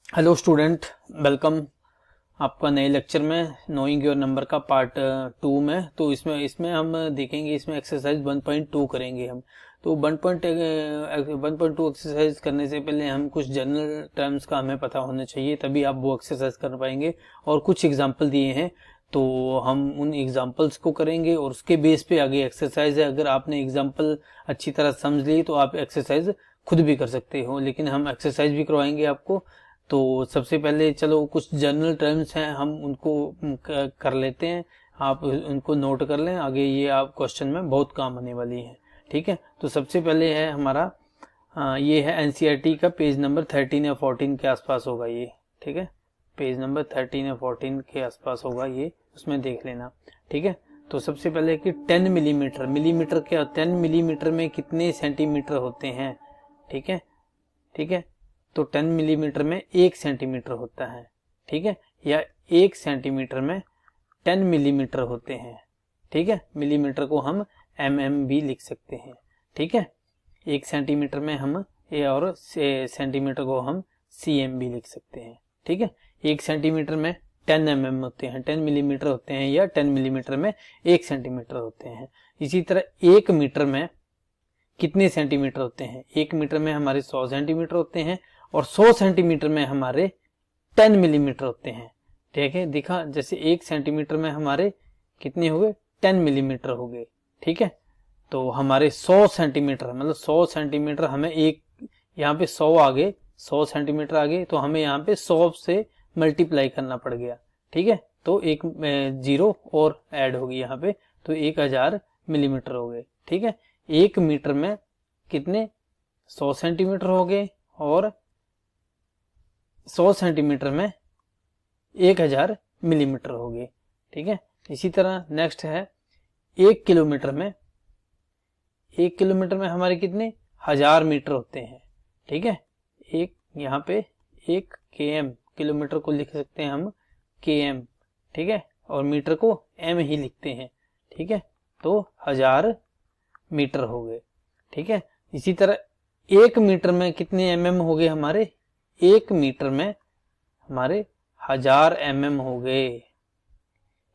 Hello student, welcome आपका नए lecture में नोइंग योर नंबर का पार्ट 2 में। तो इसमें इसमें हम देखेंगे, इसमें एक्सरसाइज 1.2 करेंगे हम। तो 1.2 एक्सरसाइज करने से पहले हम कुछ जनरल टर्म्स का हमें पता होना चाहिए, तभी आप वो एक्सरसाइज कर पाएंगे। और कुछ एग्जांपल दिए हैं तो हम उन एग्जांपल्स को करेंगे और उसके बेस पे आगे एक्सरसाइज है। अगर आपने एग्जांपल अच्छी तरह समझ ली तो आप एक्सरसाइज खुद भी कर सकते हो, लेकिन हम एक्सरसाइज भी करवाएंगे आपको। तो सबसे पहले चलो कुछ जनरल टर्म्स हैं, हम उनको कर लेते हैं। आप उनको नोट कर लें, आगे ये आप क्वेश्चन में बहुत काम आने वाली है। ठीक है, तो सबसे पहले है हमारा ये है एनसीईआरटी का पेज नंबर 13 या 14 के आसपास होगा ये। ठीक है, पेज नंबर 13 या 14 के आसपास होगा ये, उसमें देख लेना। ठीक है, तो सबसे पहले कि 10 मिलीमीटर, मिलीमीटर क्या, 10 मिलीमीटर में कितने सेंटीमीटर होते हैं। ठीक है, ठीक है, तो 10 मिलीमीटर में 1 सेंटीमीटर होता है। ठीक है, या 1 सेंटीमीटर में 10 मिलीमीटर होते हैं। ठीक है, मिलीमीटर को हम भी लिख सकते हैं। ठीक है, 1 सेंटीमीटर में हम और सेंटीमीटर को हम भी लिख सकते हैं। ठीक है, 1 सेंटीमीटर में 10 होते हैं, 10 मिलीमीटर होते हैं, या 10 मिलीमीटर में 1 सेंटीमीटर होते हैं। इसी तरह 1 मीटर में कितने सेंटीमीटर होते हैं। 1 मीटर में हमारे 100 सेंटीमीटर होते हैं और 100 सेंटीमीटर में हमारे 10 मिलीमीटर होते हैं। ठीक है, दिखा, जैसे 1 सेंटीमीटर में हमारे कितने हो गए, 10 मिलीमीटर हो गए। ठीक है, तो हमारे 100 सेंटीमीटर, मतलब 100 सेंटीमीटर हमें एक, यहाँ पे 100 आगे, 100 सेंटीमीटर आगे, तो हमें यहाँ पे 100 से मल्टीप्लाई करना पड़ गया। ठीक है, तो एक जीरो और ऐड होगी यहाँ पे, तो 1000 मिलीमीटर हो गए। ठीक है, 1 मीटर में कितने, 100 सेंटीमीटर हो गए, और 100 सेंटीमीटर में 1000 मिलीमीटर हो गए। ठीक है, इसी तरह नेक्स्ट है 1 किलोमीटर में, 1 किलोमीटर में हमारे कितने 1000 मीटर होते हैं। ठीक है, एक यहाँ पे 1 km, किलोमीटर को लिख सकते हैं हम km। ठीक है, और मीटर को m ही लिखते हैं। ठीक है, तो 1000 मीटर हो गए। ठीक है, इसी तरह 1 मीटर में कितने हो गए हमारे, 1 मीटर में हमारे 1000 हो गए।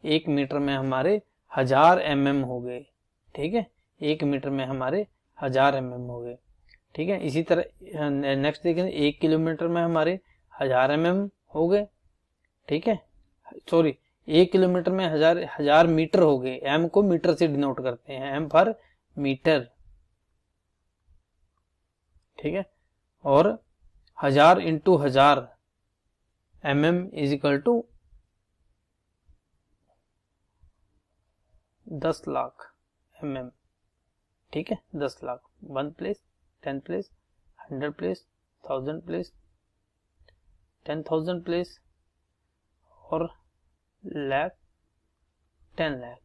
1 मीटर में हमारे 1000 हो गए। ठीक है, 1 मीटर में हमारे 1000 हो गए। ठीक है, इसी तरह नेक्स्ट देखें, 1 किलोमीटर में हमारे 1000 हो गए। ठीक है, सॉरी, 1 किलोमीटर में 1000 मीटर हो गए। एम को मीटर से डिनोट करते हैं, एम फॉर मीटर। ठीक है, और 1000 into 1000 is equal to 10 lakh ठीक है, 10 lakh, 1 place, 10 place, 100 place, 1000 place, 10,000 place, और लाख, 10 लाख।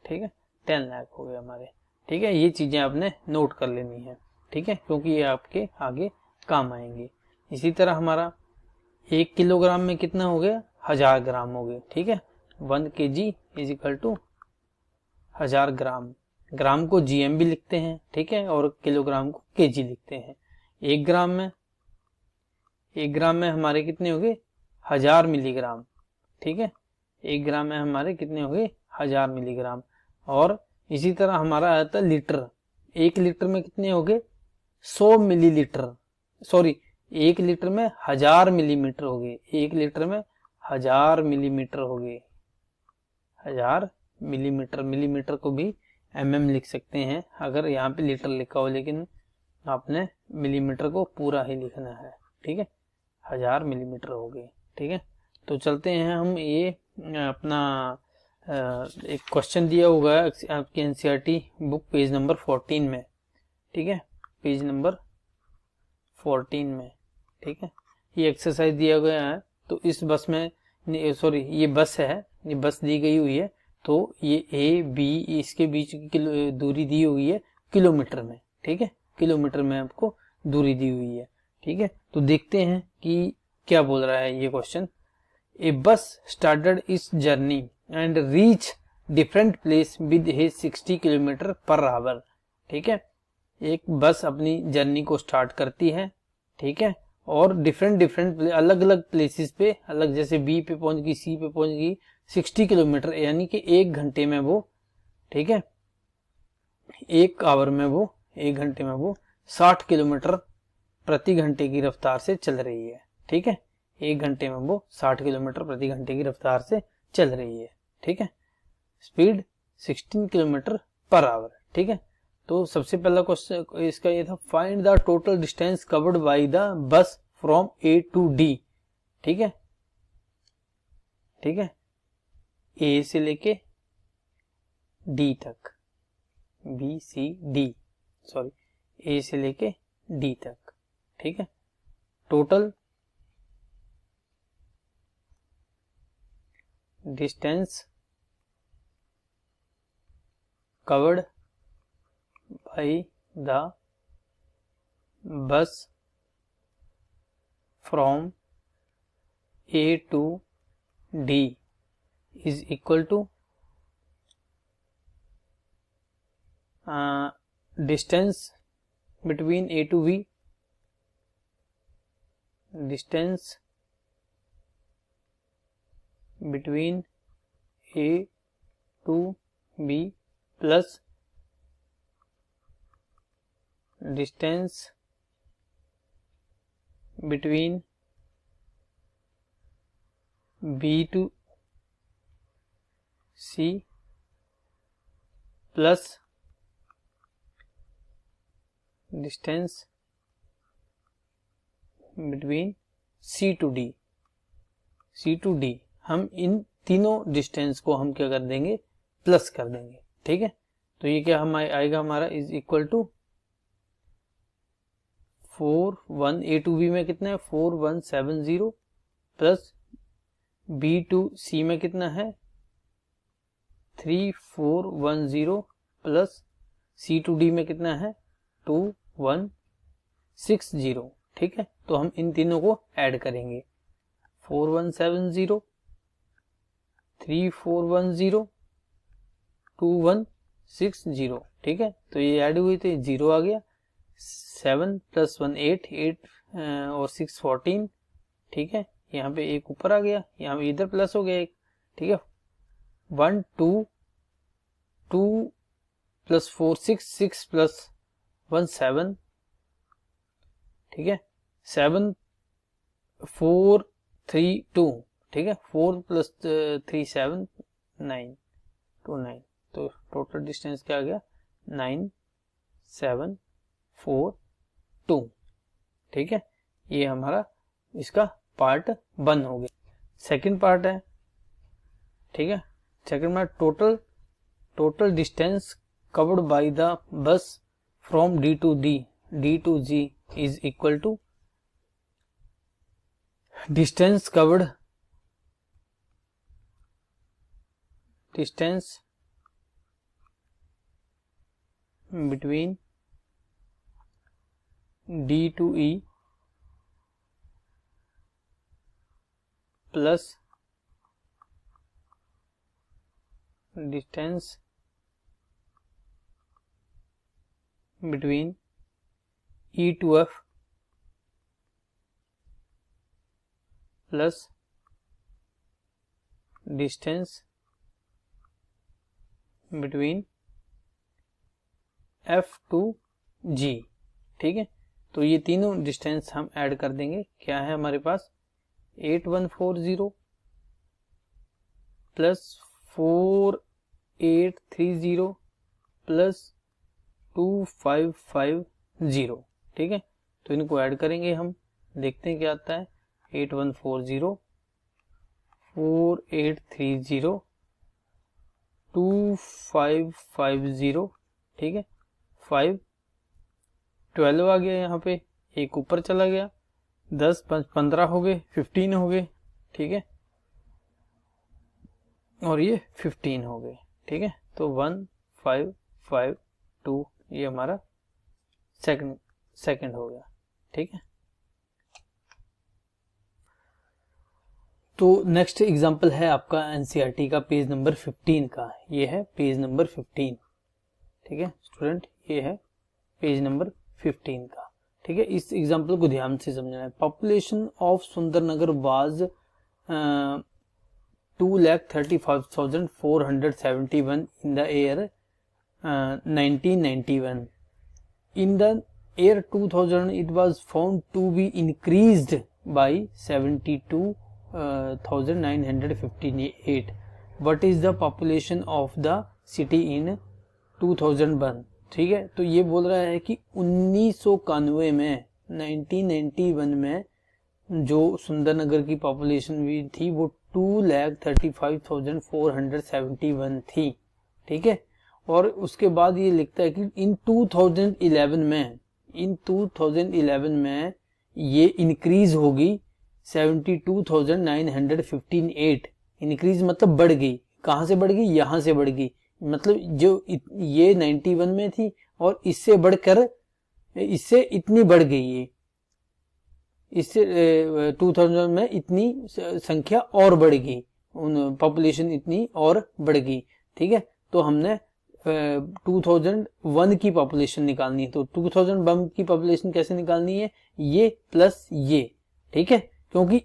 ठीक है, 10 लाख हो गए हमारे। ठीक है, ये चीजें आपने नोट कर लेनी है। ठीक है, क्योंकि ये आपके आगे काम आएंगे। इसी तरह हमारा 1 किलोग्राम में कितना हो गया, 1000 ग्राम हो गए। ठीक है, 1 kg इज इक्वल टू 1000 ग्राम। ग्राम को जीएम भी लिखते हैं। ठीक है, और किलोग्राम को केजी लिखते हैं। 1 ग्राम में, 1 ग्राम में हमारे कितने हो गए, 1000 मिलीग्राम। ठीक है, 1 ग्राम में हमारे कितने हो गए, 1000 मिलीग्राम। और इसी तरह हमारा आता है लीटर। 1 लीटर में कितने हो गए, 100 मिलीलीटर, सॉरी, 1 लीटर में 1000 मिलीमीटर हो गए। 1 लीटर में 1000 मिलीमीटर हो गए, 1000 मिलीमीटर। मिलीमीटर को भी लिख सकते हैं अगर यहाँ पे लीटर लिखा हो, लेकिन आपने मिलीमीटर को पूरा ही लिखना है। ठीक है, 1000 मिलीमीटर हो गए। ठीक है, तो चलते हैं हम, ये अपना एक क्वेश्चन दिया होगा आपकी एनसीईआरटी बुक पेज नंबर 14 में। ठीक है, पेज नंबर 14 में। ठीक है, ये एक्सरसाइज दिया गया है। तो इस बस में, सॉरी, ये बस है, ये बस दी गई हुई है। तो ये ए बी, इसके बीच की दूरी दी हुई है किलोमीटर में। ठीक है, किलोमीटर में आपको दूरी दी हुई है। ठीक है, तो देखते हैं कि क्या बोल रहा है ये क्वेश्चन। ए बस स्टार्टेड इस journey and reach different place with his 60 kilometre per hour. ठीक है, एक बस अपनी जर्नी को स्टार्ट करती है। ठीक है, और डिफरेंट अलग अलग प्लेसेस पे अलग, जैसे बी पे पहुंच गई, सी पे पहुंच गई 60 किलोमीटर, यानी कि 1 घंटे में वो, ठीक है, 1 आवर में वो, 1 घंटे में वो 60 किलोमीटर प्रति घंटे की रफ्तार से चल रही है, ठीक है, 1 घंटे में वो 60 किलोमीटर प्रति घंटे की रफ्तार से चल रही है, ठीक है, स्पीड 16 किलोमीटर पर आवर, ठीक है। तो सबसे पहला क्वेश्चन इसका ये था, find the total distance covered by the bus from A to D, ठीक है, ठीक है, ए से लेके डी तक, B C D, sorry, A से लेके डी तक, ठीक है, total distance covered by the bus from A to D is equal to distance between A to B, distance between A to B plus distance between B to C plus distance between C to D, C to D, हम इन तीनों distance को हम क्या कर देंगे, plus कर देंगे, ठीक है। तो ये क्या हम आएगा हमारा is equal to 41 A to B में कितना है 4170 प्लस बी टू सी में कितना है 3410 प्लस सी टू डी में कितना है 2160, ठीक है। तो हम इन तीनों को ऐड करेंगे, 4170 3410 2160, ठीक है। तो ये ऐड हुई तो 0 आ गया, 7 प्लस 1 8 8 और 6 14, ठीक है। यहाँ पे एक ऊपर आ गया, यहाँ पे इधर प्लस हो गया एक, ठीक है। 1 2 2 प्लस 4 6 6 प्लस 1 7, ठीक है। 7 4 3 2, ठीक है। 4 प्लस 3 7 9 2 9, तो टोटल डिस्टेंस क्या आ गया 9742, ठीक है। ये हमारा इसका पार्ट 1 हो गया। सेकंड पार्ट है, ठीक है। सेकंड में total distance covered by the bus from D to G is equal to distance covered between D to E plus distance between E to F plus distance between F to G, ठीक है। तो ये तीनों distance हम add कर देंगे। क्या है हमारे पास 8140 प्लस 4830 प्लस 2550, ठीक है। तो इनको ऐड करेंगे हम, देखते हैं क्या आता है। 8140 4830 2550, ठीक है। 5 12 आ गया, यहाँ पे एक ऊपर चला गया, 10 15 हो गए, 15 हो गए, ठीक है। और ये 15 हो गए, ठीक है। तो 1552 ये हमारा सेकंड हो गया, ठीक है। तो नेक्स्ट एग्जांपल है आपका एनसीईआरटी का पेज नंबर 15 का। ये है पेज नंबर 15, ठीक है स्टूडेंट, ये है पेज नंबर 15 का, ठीक है, इस एग्जाम्पल को ध्यान से समझना है। Population of Sundarnagar was 2,35,471 in the year 1991. In the year 2000, it was found to be increased by 72,958. What is the population of the city in 2001? ठीक है, तो ये बोल रहा है कि 1991 में 1991 में जो सुंदरनगर की पॉपुलेशन भी थी वो 2,35,471 थी। ठीक है, और उसके बाद ये लिखता है कि इन 2011 में ये इंक्रीज होगी 72,958। इंक्रीज मतलब बढ़ गई, कहां से बढ़ गई, यहां से बढ़ गई, मतलब जो ये 91 में थी और इससे बढ़कर इससे इतनी बढ़ गई है, इससे 2000 में इतनी संख्या और बढ़ गई, पॉपुलेशन इतनी और बढ़ गई। ठीक है, तो हमने 2001 की पॉपुलेशन निकालनी है, तो 2001 की पॉपुलेशन कैसे निकालनी है, ये प्लस ये। ठीक है, क्योंकि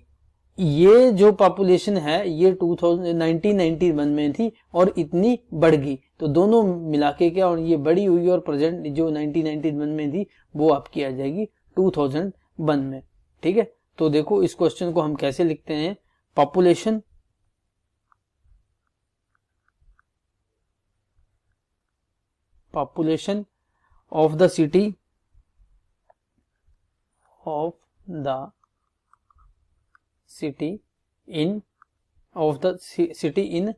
ये जो पॉपुलेशन है ये 1991 में थी और इतनी बढ़ गई, तो दोनों मिला के क्या, और ये बड़ी हुई और प्रेजेंट जो 1991 में थी वो आपकी आ जाएगी 2001 में। ठीक है, तो देखो इस क्वेश्चन को हम कैसे लिखते हैं, population of the city in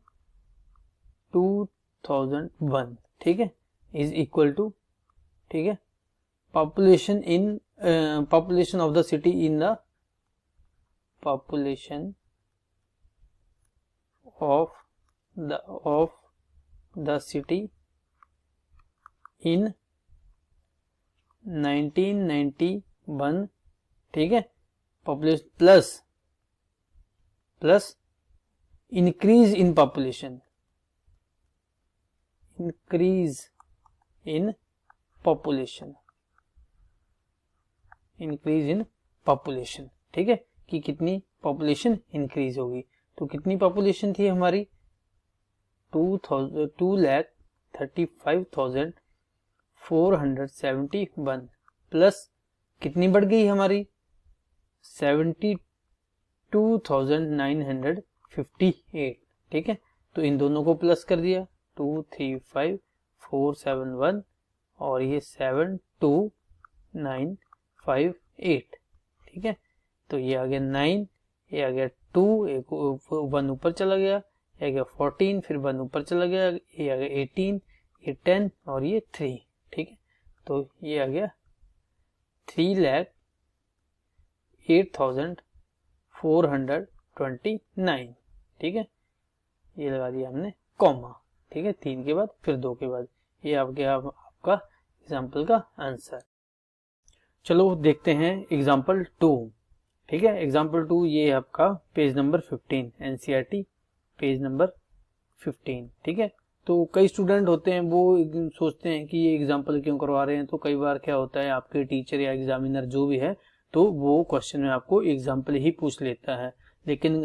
2001, ठीक है, इज इक्वल टू, ठीक है, population of the city in the population of the city in 1991, ठीक है, population plus increase in population, increase in population, ठीक है, कि कितनी पॉपुलेशन इंक्रीज होगी। तो कितनी पॉपुलेशन थी हमारी 2,35,471 प्लस कितनी बढ़ गई हमारी 72,958। ठीक है, तो इन दोनों को प्लस कर दिया, 235,471 और ये 72,958। ठीक है, तो ये आ गया 9, ये आ गया 2, एक 1 ऊपर चला गया, ये आ गया 14, फिर 1 ऊपर चला गया, ये आ गया 18, ये 10 और ये 3। ठीक है, तो ये आ गया 3,08,429। ठीक है, ये लगा दिया हमने कॉमा। ठीक है, 3 के बाद फिर 2 के बाद, ये आपका एग्जाम्पल का आंसर। चलो देखते हैं एग्जाम्पल 2। ठीक है, एग्जाम्पल 2 ये आपका page number 15, NCERT page number 15। ठीक है, तो कई स्टूडेंट होते हैं वो सोचते हैं कि ये एग्जाम्पल क्यों करवा रहे हैं, तो कई बार क्या होता है आपके टीचर या एग्जामिनर जो भी है तो वो क्वेश्चन में आपको एग्जाम्पल ही पूछ लेता है, लेकिन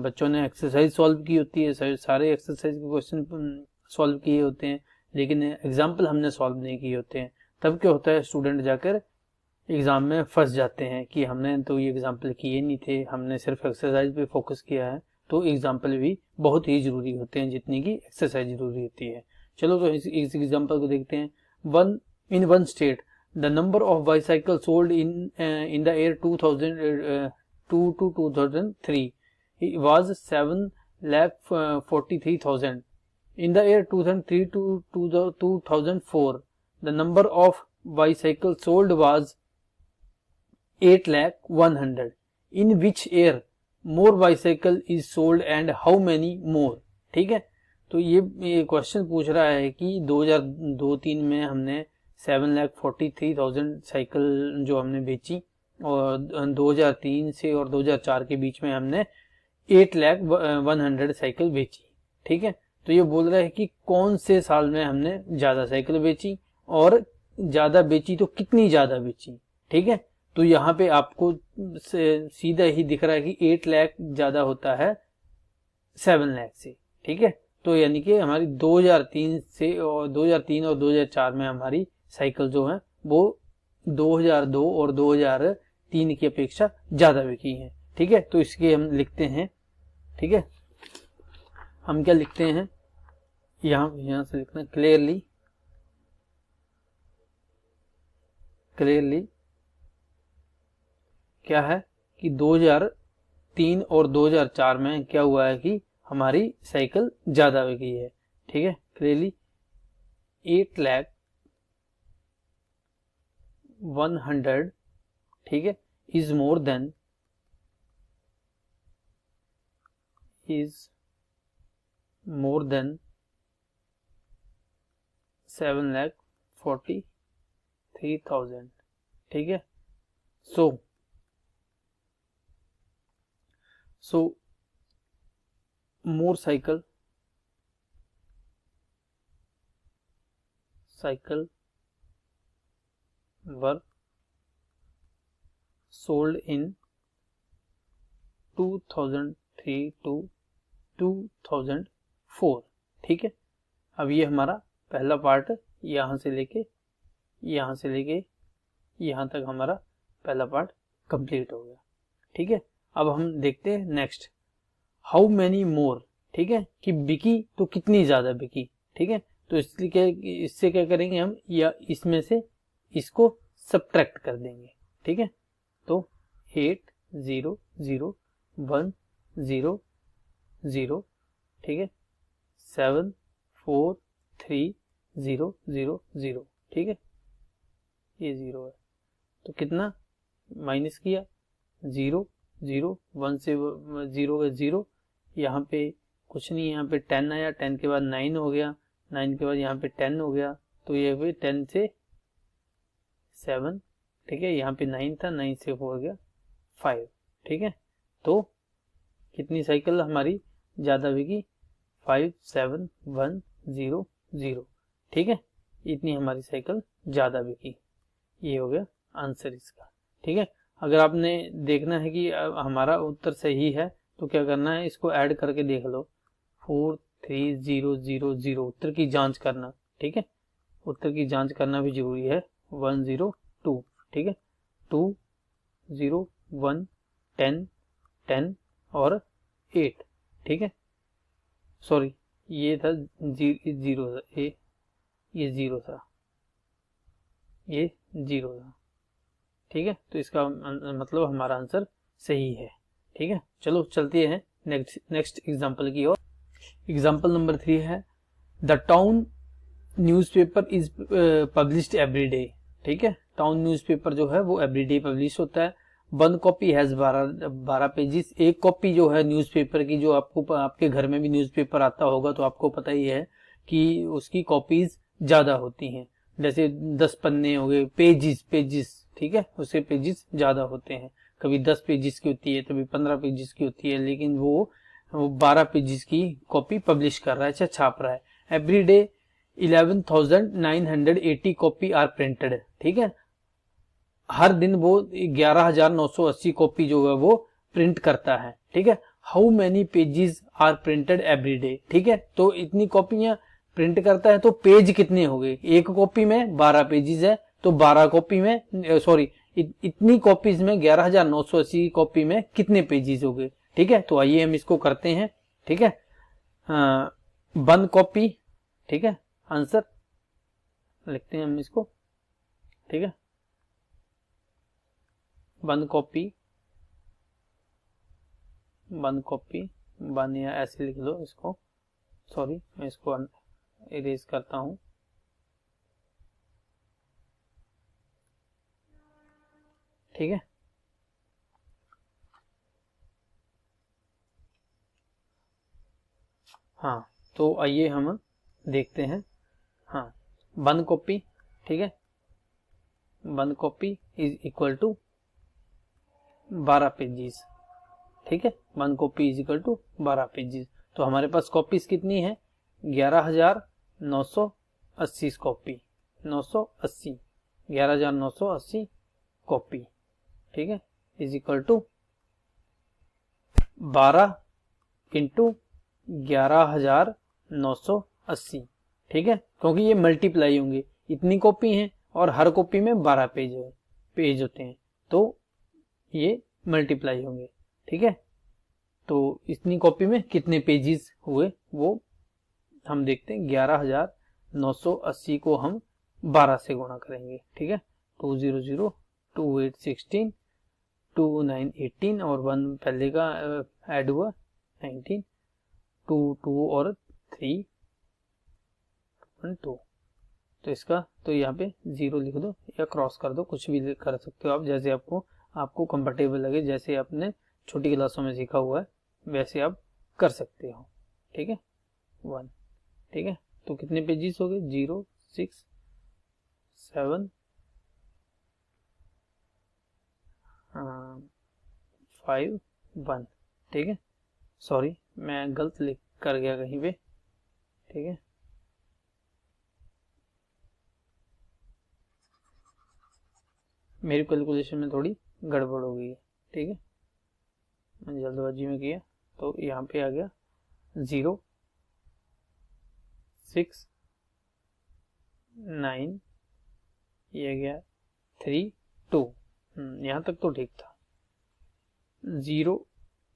बच्चों ने एक्सरसाइज सॉल्व की होती है, सारे एक्सरसाइज के क्वेश्चन सॉल्व किए होते हैं, लेकिन एग्जाम्पल हमने सॉल्व नहीं किए होते हैं। तब क्या होता है, स्टूडेंट जाकर एग्जाम में फंस जाते हैं कि हमने तो ये एग्जाम्पल किए नहीं थे, हमने सिर्फ एक्सरसाइज पे फोकस किया है। तो एग्जाम्पल भी बहुत ही जरूरी होते हैं जितनी की एक्सरसाइज जरूरी होती है। चलो तो इस एग्जाम्पल को देखते हैं। In one state the number of bicycle sold in the year 2002 to 2003 was 7,43,000. In the year 2003 to 2004 the number of bicycles sold was 8,01,000. In which year more bicycle is sold and how many more? ठीक है, तो ये question पूछ रहा है कि 2002-03 में हमने 7,43,000 साइकिल जो हमने बेची और 2003 से और 2004 के बीच में हमने 8,01,000 साइकिल बेची। ठीक है, तो ये बोल रहा है कि कौन से साल में हमने ज्यादा साइकिल बेची और ज्यादा बेची तो कितनी ज्यादा बेची। ठीक है। तो यहाँ पे आपको सीधा ही दिख रहा है कि 8 लाख ज्यादा होता है 7 लाख से, ठीक है। तो यानी कि हमारी 2003 से और 2003 और 2004 में हमारी साइकिल जो है वो 2002 और 2003 की अपेक्षा ज्यादा बिकी है, ठीक है। तो इसके हम लिखते हैं, ठीक है, हम क्या लिखते हैं, यहां से लिखना क्लियरली क्या है कि 2003 और 2004 में क्या हुआ है कि हमारी साइकिल ज्यादा बिकी है, ठीक है। क्लियरली 8,100,000, ठीक है, इज मोर देन 7,43,000, ठीक है। सो more cycle were sold in 2003 to 2004, ठीक है। अब ये हमारा पहला पार्ट यहां से लेके यहां तक हमारा पहला पार्ट कंप्लीट हो गया, ठीक है। अब हम देखते हैं नेक्स्ट, हाउ मैनी मोर, ठीक है, कि बिकी तो कितनी ज्यादा बिकी, ठीक है। तो इससे क्या करेंगे हम, या इसमें से इसको सब्ट्रैक्ट कर देंगे, ठीक है। तो 8,0,1,0,0, ठीक है, 7,4,3,0,0, ठीक है, ये 0 है। तो कितना माइनस किया, 0 0 1 से 0 है 0, यहाँ पे कुछ नहीं, यहाँ पे 10 आया, 10 के बाद 9 हो गया, 9 के बाद यहाँ पे 10 हो गया, तो ये भी 10 से 7, ठीक है, यहाँ पे 9 था, 9 से 4 हो गया 5, ठीक है। तो कितनी साइकिल हमारी ज्यादा बिकी, 5,7,1,0,0, ठीक है, इतनी हमारी साइकिल ज्यादा बिकी। ये हो गया आंसर इसका, ठीक है। अगर आपने देखना है कि हमारा उत्तर सही है तो क्या करना है, इसको ऐड करके देख लो, 4,3,0,0,0, उत्तर की जांच करना, ठीक है, उत्तर की जांच करना भी जरूरी है। 102, ठीक है, 2 0 1 10 10 और 8, ठीक है, सॉरी ये था 0 था, ये 0 था, ये 0 था, ठीक है। तो इसका मतलब हमारा आंसर सही है, ठीक है। चलो चलते हैं नेक्स्ट एग्जांपल की ओर। एग्जांपल नंबर 3 है, the town newspaper is published every day, ठीक है। टाउन न्यूज़पेपर जो है वो एवरीडे पब्लिश होता है। 1 कॉपी हैज 12 पेजेस, एक कॉपी जो है न्यूज़पेपर की, जो आपको आपके घर में भी न्यूज़पेपर आता होगा तो आपको पता ही है कि उसकी कॉपीज ज्यादा होती हैं, जैसे 10 पन्ने हो गए, पेजेस, ठीक है, उसके पेजेस ज्यादा होते हैं, कभी 10 पेजेस की होती है, कभी 15 पेजेस की होती है, लेकिन वो 12 पेजेस की कॉपी पब्लिश कर रहा है, छाप रहा है। एवरीडे 11,980 कॉपी आर प्रिंटेड, ठीक है, हर दिन वो 11,980 कॉपी जो है वो प्रिंट करता है, ठीक है। How many pages are printed every day, ठीक है, तो इतनी कॉपियां प्रिंट करता है तो पेज कितने हो गए, एक कॉपी में 12 पेजेस है तो 12 कॉपी में सॉरी इतनी कॉपीज में 11,980 कॉपी में कितने पेजेस हो गए, ठीक है। तो आइए हम इसको करते हैं, ठीक है। 1 कॉपी, ठीक है, आंसर लिखते हैं हम इसको, ठीक है। 1 कॉपी 1 या ऐसे लिख लो इसको, सॉरी मैं इसको इरेज करता हूं, ठीक है। हाँ, तो आइए हम देखते हैं। हाँ, 1 कॉपी, ठीक है, 1 copy is equal to 12 pages, ठीक है, 1 copy is equal to 12 pages. तो हमारे पास कॉपीज कितनी है, 11,980 कॉपी, 980 11,980 कॉपी, ठीक है, इज इक्वल टू 12 इंटू 11,980, ठीक है, क्योंकि ये मल्टीप्लाई होंगे, इतनी कॉपी हैं और हर कॉपी में 12 पेज होते हैं, तो ये मल्टीप्लाई होंगे, ठीक है। तो इतनी कॉपी में कितने पेजेस हुए वो हम देखते हैं। 11,980 को हम 12 से गुणा करेंगे, ठीक है। 200, 2816, 2918 और 1 पहले का ऐड हुआ 19, 2 और 3 1 2। तो इसका तो यहाँ पे 0 लिख दो या क्रॉस कर दो, कुछ भी कर सकते हो आप, जैसे आपको कंफर्टेबल लगे, जैसे आपने छोटी क्लासों में सीखा हुआ है वैसे आप कर सकते हो, ठीक है। 1, ठीक है। तो कितने पेजेस हो गए? 0 6 7 5 1, ठीक है। सॉरी मैं गलत लिख कर गया कहीं पे, ठीक है। मेरी कैलकुलेशन में थोड़ी गड़बड़ हो गई है, ठीक है, मैंने जल्दबाजी में किया। तो यहाँ पे आ गया 0 6 9, ये गया 3 2, यहाँ तक तो ठीक था। 0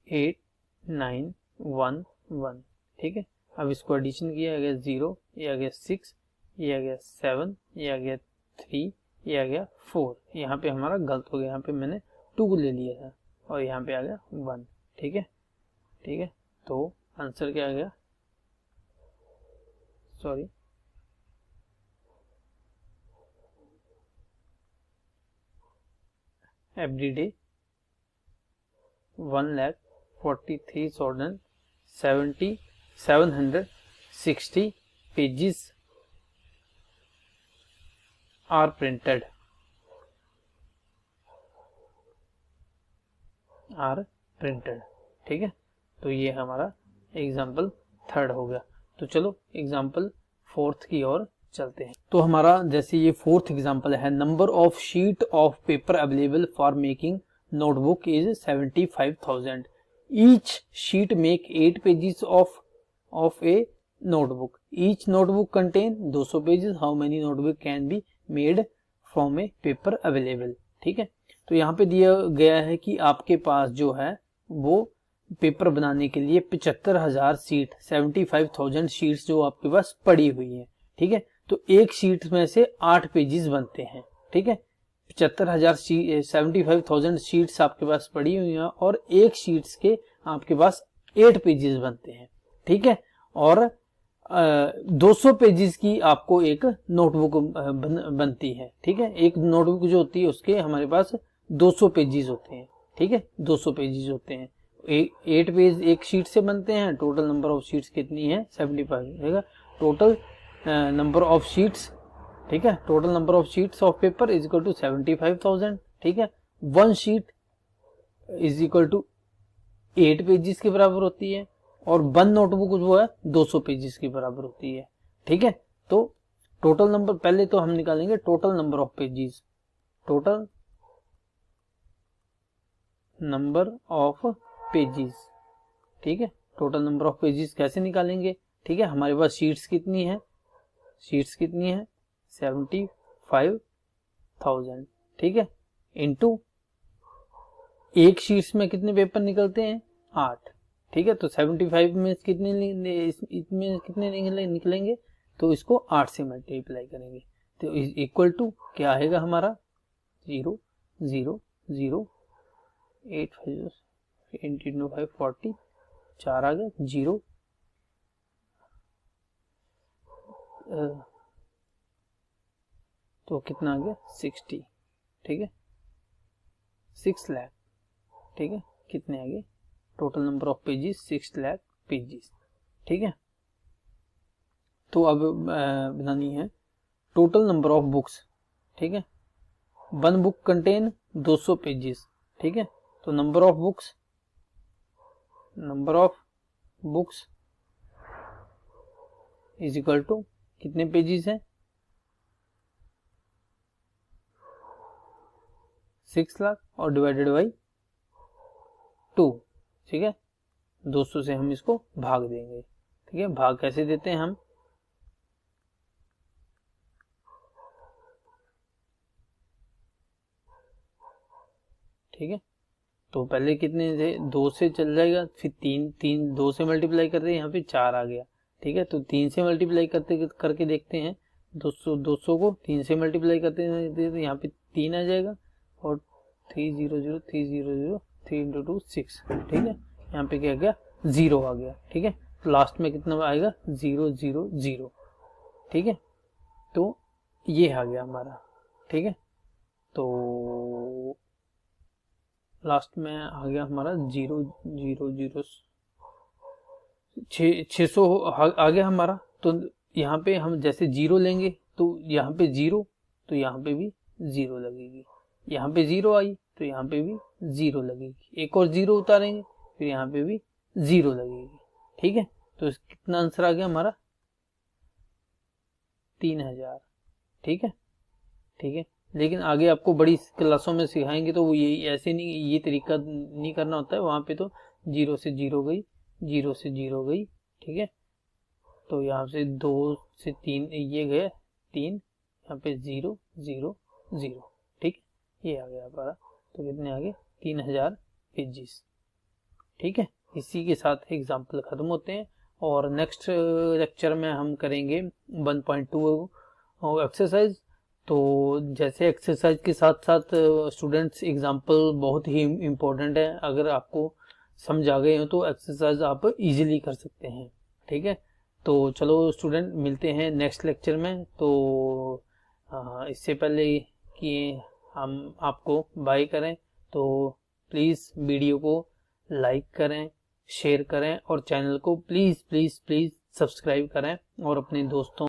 8 9 1 1, ठीक है। अब इसको एडिशन किया, आ गया 0, ये आ गया 6, ये आ गया 7, ये आ गया 3, ये आ गया 4। यहाँ पे हमारा गलत हो गया, यहाँ पे मैंने 2 ले लिया था और यहाँ पे आ गया 1, ठीक है, ठीक है। तो आंसर क्या आ गया? Sorry, everyday 1,43,760 pages are printed, ठीक है। तो ये हमारा एग्जाम्पल 3 हो गया। तो चलो एग्जाम्पल 4 की ओर चलते हैं। तो हमारा जैसे ये 4th एग्जाम्पल है, number of sheet of paper available for making notebook is 75,000. Each sheet make 8 pages of a notebook. Each notebook contain 200 pages. How many notebook can be made from a paper available? ठीक है। तो यहाँ पे दिया गया है कि आपके पास जो है वो पेपर बनाने के लिए 75,000 शीट, 75,000 शीट्स जो आपके पास पड़ी हुई है, ठीक है। तो एक शीट में से 8 पेजेस बनते हैं, ठीक है। 75,000 शीट्स आपके पास पड़ी हुई हैं और एक शीट्स के आपके पास 8 पेजेस बनते हैं, ठीक है। और 200 पेजेस की आपको एक नोटबुक बनती है, ठीक है। एक नोटबुक जो होती है उसके हमारे पास 200 पेजेस होते हैं, ठीक है, 200 पेजेस होते हैं। 8 पेज एक शीट से बनते हैं। टोटल नंबर ऑफ शीट्स कितनी है? 75, ठीक है। टोटल नंबर ऑफ शीट्स, ठीक है, total number of sheets of paper is equal to 75,000, ठीक है। 1 sheet is equal to 8 pages के बराबर होती है और 1 नोटबुक वो है 200 पेजेस की बराबर होती है, ठीक है। तो टोटल नंबर पहले तो हम निकालेंगे total number of pages, total number of pages, ठीक है। टोटल नंबर ऑफ पेजेस कैसे निकालेंगे? ठीक है, हमारे पास शीट्स कितनी है? शीट्स कितनी है? 75,000, ठीक है, इनटू एक शीट्स में कितने पेपर निकलते हैं? 8, ठीक है। तो 75 में कितने निकलेंगे? तो इसको 8 से मल्टीप्लाई करेंगे तो इक्वल टू क्या आएगा हमारा? 0 0 0 8 5 40, 4 आ गया 0, तो कितना आ गया? 60, ठीक है, 6 लाख, ठीक है। कितने आ गए? Total number of pages 6 lakh pages, ठीक है। तो अब बनानी है टोटल नंबर ऑफ बुक्स, ठीक है। 1 बुक कंटेन 200 पेजेस, ठीक है। तो number of books is equal to कितने पेजेस है? 6 लाख और डिवाइडेड बाई 2, ठीक है। 200 से हम इसको भाग देंगे, ठीक है। भाग कैसे देते हैं हम, ठीक है। तो पहले कितने थे, 2 से चल जाएगा, फिर 3 2 से मल्टीप्लाई करते हैं, यहाँ पे 4 आ गया, ठीक है। तो 3 से मल्टीप्लाई करके देखते हैं, 200 को 3 से मल्टीप्लाई करते हैं तो यहाँ पे 3 आ जाएगा और 300 300 3 इंटू 2 6, ठीक है। यहाँ पे क्या गया, 0 आ गया, ठीक है। तो लास्ट में कितना आएगा, 0 0 0, ठीक है। तो ये आ गया हमारा, ठीक है। तो लास्ट में आ गया हमारा 0 0 0 600 आ गया हमारा। तो यहाँ पे हम जैसे 0 लेंगे तो यहाँ पे 0, तो यहाँ पे भी 0 लगेगी, यहाँ पे 0 आई तो यहाँ पे भी 0 लगेगी, एक और 0 उतारेंगे फिर यहाँ पे भी 0 लगेगी, ठीक है। तो कितना आंसर आ गया हमारा, 3000, ठीक है, ठीक है। लेकिन आगे आपको बड़ी क्लासों में सिखाएंगे तो ये ऐसे नहीं, ये तरीका नहीं करना होता है, वहां पे तो 0 से 0 गई, 0 से 0 गई, ठीक है। तो यहाँ से 2 से 3 ये गए 3, यहाँ पे 0 0 0, ठीक है। ये आ गया हमारा, तो कितने आ गए, 3000 पेजिस, ठीक है। इसी के साथ एग्जाम्पल खत्म होते हैं और नेक्स्ट लेक्चर में हम करेंगे 1.2 एक्सरसाइज। तो जैसे एक्सरसाइज के साथ साथ स्टूडेंट्स एग्जाम्पल बहुत ही इम्पोर्टेंट है, अगर आपको समझ आ गए हो तो एक्सरसाइज आप इजीली कर सकते हैं, ठीक है। तो चलो स्टूडेंट, मिलते हैं नेक्स्ट लेक्चर में। तो इससे पहले कि हम आपको बाय करें तो प्लीज़ वीडियो को लाइक करें, शेयर करें और चैनल को प्लीज़ प्लीज़ प्लीज़ सब्सक्राइब करें और अपने दोस्तों